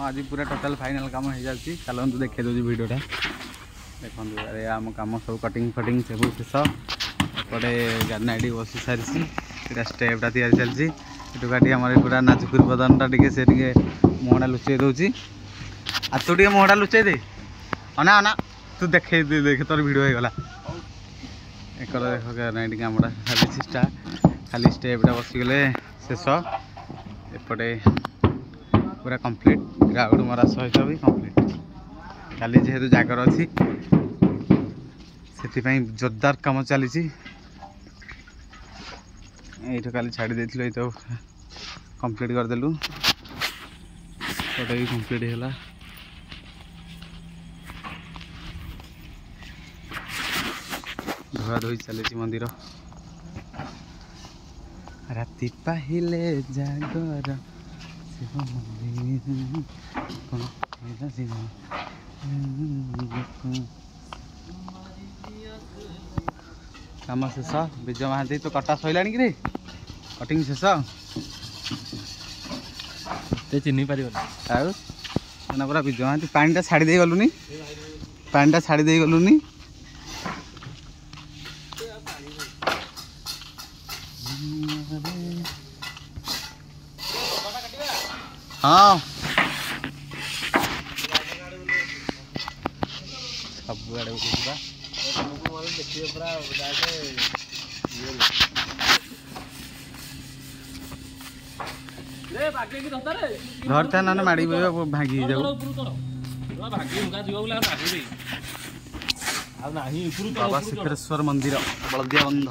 आज पूरा total final काम हो जाती चलतु देखे दूसरी वीडियोटा देखो अरे आम कम सब कटिंग फटिंग सब शेष एपटे गाड़ी बसी सारी स्टेपटा तैयारी चलती गाड़ी आम पूरा नाजुकुर बदनटा टे से मुहटा लुचे दूसरी आ तू टे मुहटा लुचे दे अना अना तू देखे देख तोर भिड हो गला एक देख गाड़ी कामटा खाली खाली स्टेपटा बसीगले शेष एपटे पूरा कंप्लीट ग्राउंड मरा सहित भी कंप्लीट खाली जेहेतु जागर अच्छी से जोरदार कम चली ये खाली छाड़ी देथिलो तो कंप्लीट करदेलु भी कंप्लीट है धुआ धोई चली मंदिर राति पाहिले जागर कम शेष विजय महांती तो कटा सैला कि कटिंग शेष चिन्ह पार पूरा विजय महांती पानीटा छाड़ी दे गलुनी पानीटा छाड़ी दे गलुनी हाँ सब आड़े धरता ना माड़ी भांगी बाबा शिखरेश्वर मंदिर बलदिया बंध